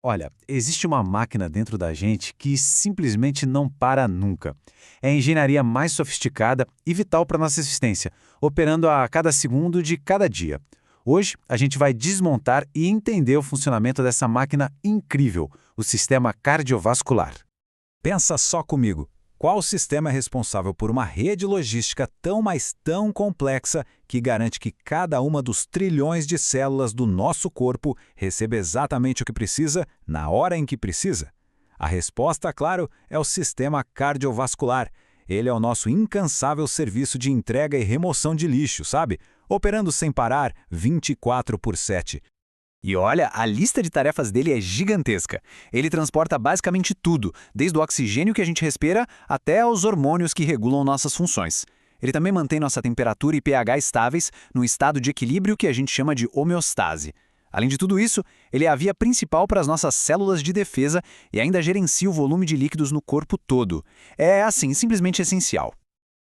Olha, existe uma máquina dentro da gente que simplesmente não para nunca. É a engenharia mais sofisticada e vital para nossa existência, operando a cada segundo de cada dia. Hoje, a gente vai desmontar e entender o funcionamento dessa máquina incrível, o sistema cardiovascular. Pensa só comigo. Qual sistema é responsável por uma rede logística tão, mas tão complexa que garante que cada uma dos trilhões de células do nosso corpo receba exatamente o que precisa, na hora em que precisa? A resposta, claro, é o sistema cardiovascular. Ele é o nosso incansável serviço de entrega e remoção de lixo, sabe? Operando sem parar 24/7. E olha, a lista de tarefas dele é gigantesca. Ele transporta basicamente tudo, desde o oxigênio que a gente respira até aos hormônios que regulam nossas funções. Ele também mantém nossa temperatura e pH estáveis num estado de equilíbrio que a gente chama de homeostase. Além de tudo isso, ele é a via principal para as nossas células de defesa e ainda gerencia o volume de líquidos no corpo todo. É, assim, simplesmente essencial.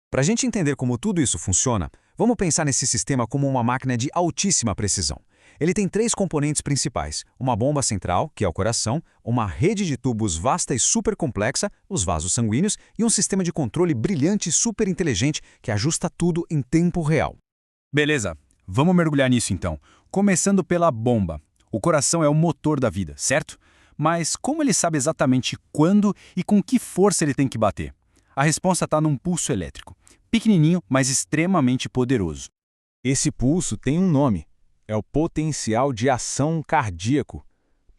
Para a gente entender como tudo isso funciona, vamos pensar nesse sistema como uma máquina de altíssima precisão. Ele tem três componentes principais: uma bomba central, que é o coração, uma rede de tubos vasta e super complexa, os vasos sanguíneos, e um sistema de controle brilhante e super inteligente que ajusta tudo em tempo real. Beleza, vamos mergulhar nisso então. Começando pela bomba. O coração é o motor da vida, certo? Mas como ele sabe exatamente quando e com que força ele tem que bater? A resposta está num pulso elétrico. Pequenininho, mas extremamente poderoso. Esse pulso tem um nome. É o potencial de ação cardíaco.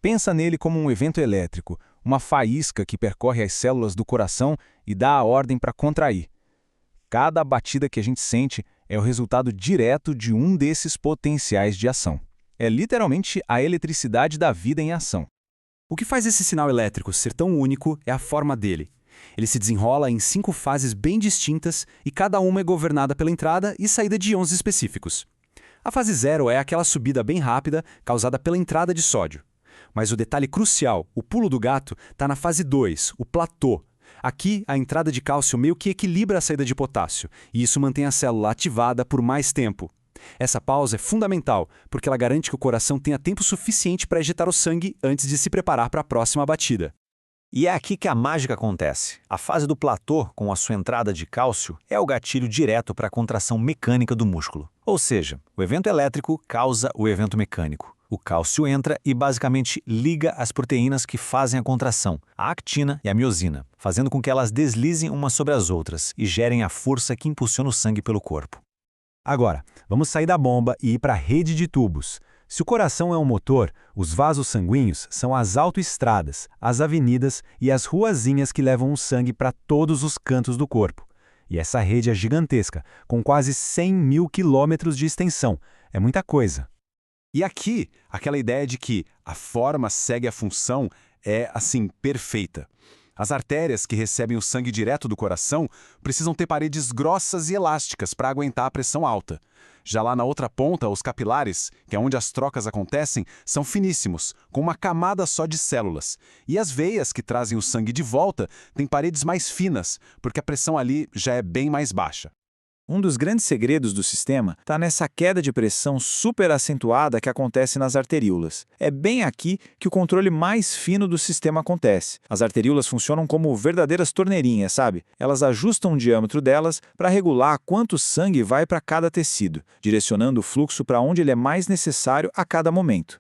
Pensa nele como um evento elétrico, uma faísca que percorre as células do coração e dá a ordem para contrair. Cada batida que a gente sente é o resultado direto de um desses potenciais de ação. É literalmente a eletricidade da vida em ação. O que faz esse sinal elétrico ser tão único é a forma dele. Ele se desenrola em 5 fases bem distintas e cada uma é governada pela entrada e saída de íons específicos. A fase 0 é aquela subida bem rápida causada pela entrada de sódio. Mas o detalhe crucial, o pulo do gato, está na fase 2, o platô. Aqui, a entrada de cálcio meio que equilibra a saída de potássio, e isso mantém a célula ativada por mais tempo. Essa pausa é fundamental, porque ela garante que o coração tenha tempo suficiente para ejetar o sangue antes de se preparar para a próxima batida. E é aqui que a mágica acontece. A fase do platô, com a sua entrada de cálcio, é o gatilho direto para a contração mecânica do músculo. Ou seja, o evento elétrico causa o evento mecânico. O cálcio entra e basicamente liga as proteínas que fazem a contração, a actina e a miosina, fazendo com que elas deslizem umas sobre as outras e gerem a força que impulsiona o sangue pelo corpo. Agora, vamos sair da bomba e ir para a rede de tubos. Se o coração é um motor, os vasos sanguíneos são as autoestradas, as avenidas e as ruazinhas que levam o sangue para todos os cantos do corpo. E essa rede é gigantesca, com quase 100 mil quilômetros de extensão. É muita coisa. E aqui, aquela ideia de que a forma segue a função é, assim, perfeita. As artérias que recebem o sangue direto do coração precisam ter paredes grossas e elásticas para aguentar a pressão alta. Já lá na outra ponta, os capilares, que é onde as trocas acontecem, são finíssimos, com uma camada só de células. E as veias que trazem o sangue de volta têm paredes mais finas, porque a pressão ali já é bem mais baixa. Um dos grandes segredos do sistema está nessa queda de pressão super acentuada que acontece nas arteríolas. É bem aqui que o controle mais fino do sistema acontece. As arteríolas funcionam como verdadeiras torneirinhas, sabe? Elas ajustam o diâmetro delas para regular quanto sangue vai para cada tecido, direcionando o fluxo para onde ele é mais necessário a cada momento.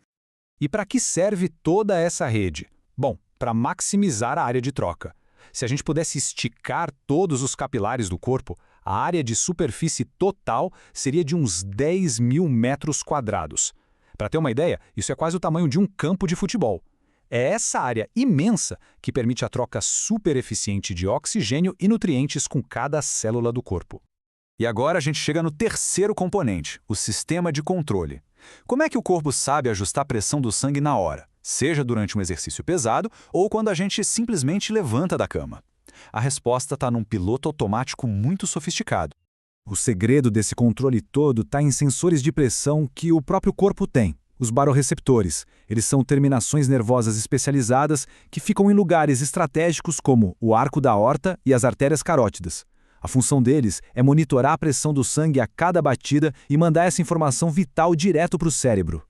E para que serve toda essa rede? Bom, para maximizar a área de troca. Se a gente pudesse esticar todos os capilares do corpo, a área de superfície total seria de uns 10 mil metros quadrados. Para ter uma ideia, isso é quase o tamanho de um campo de futebol. É essa área imensa que permite a troca super eficiente de oxigênio e nutrientes com cada célula do corpo. E agora a gente chega no terceiro componente, o sistema de controle. Como é que o corpo sabe ajustar a pressão do sangue na hora, seja durante um exercício pesado ou quando a gente simplesmente levanta da cama? A resposta está num piloto automático muito sofisticado. O segredo desse controle todo está em sensores de pressão que o próprio corpo tem, os barorreceptores. Eles são terminações nervosas especializadas que ficam em lugares estratégicos como o arco da aorta e as artérias carótidas. A função deles é monitorar a pressão do sangue a cada batida e mandar essa informação vital direto para o cérebro.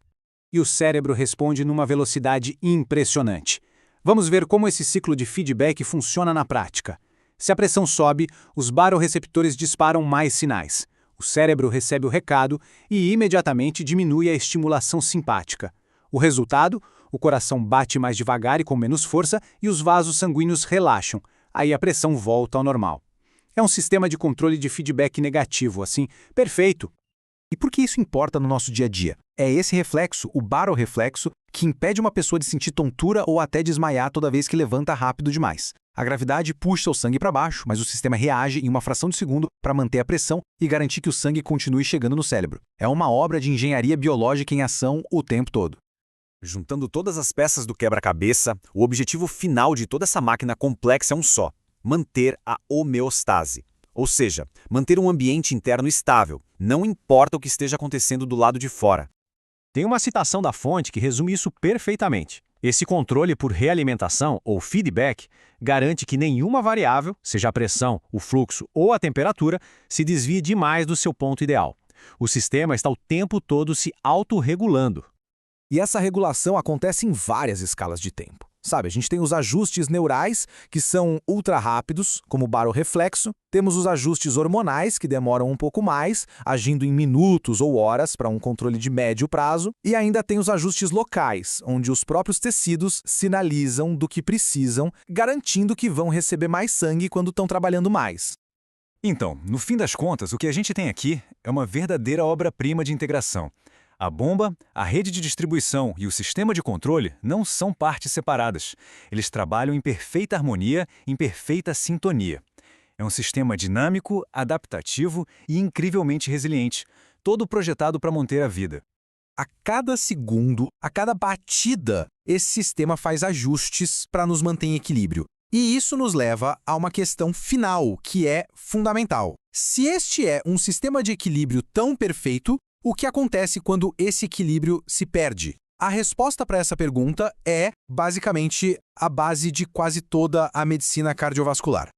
e o cérebro responde numa velocidade impressionante. Vamos ver como esse ciclo de feedback funciona na prática. Se a pressão sobe, os baroreceptores disparam mais sinais. O cérebro recebe o recado e imediatamente diminui a estimulação simpática. O resultado? O coração bate mais devagar e com menos força e os vasos sanguíneos relaxam. Aí a pressão volta ao normal. É um sistema de controle de feedback negativo, assim, perfeito. E por que isso importa no nosso dia a dia? É esse reflexo, o barorreflexo, que impede uma pessoa de sentir tontura ou até desmaiar toda vez que levanta rápido demais. A gravidade puxa o sangue para baixo, mas o sistema reage em uma fração de segundo para manter a pressão e garantir que o sangue continue chegando no cérebro. É uma obra de engenharia biológica em ação o tempo todo. Juntando todas as peças do quebra-cabeça, o objetivo final de toda essa máquina complexa é um só: manter a homeostase. Ou seja, manter um ambiente interno estável, não importa o que esteja acontecendo do lado de fora. Tem uma citação da fonte que resume isso perfeitamente. Esse controle por realimentação, ou feedback, garante que nenhuma variável, seja a pressão, o fluxo ou a temperatura, se desvie demais do seu ponto ideal. O sistema está o tempo todo se autorregulando. E essa regulação acontece em várias escalas de tempo. Sabe, a gente tem os ajustes neurais, que são ultra rápidos, como o barorreflexo. Temos os ajustes hormonais, que demoram um pouco mais, agindo em minutos ou horas para um controle de médio prazo. E ainda tem os ajustes locais, onde os próprios tecidos sinalizam do que precisam, garantindo que vão receber mais sangue quando estão trabalhando mais. Então, no fim das contas, o que a gente tem aqui é uma verdadeira obra-prima de integração. A bomba, a rede de distribuição e o sistema de controle não são partes separadas. Eles trabalham em perfeita harmonia, em perfeita sintonia. É um sistema dinâmico, adaptativo e incrivelmente resiliente, todo projetado para manter a vida. A cada segundo, a cada batida, esse sistema faz ajustes para nos manter em equilíbrio. E isso nos leva a uma questão final, que é fundamental. Se este é um sistema de equilíbrio tão perfeito, o que acontece quando esse equilíbrio se perde? A resposta para essa pergunta é, basicamente, a base de quase toda a medicina cardiovascular.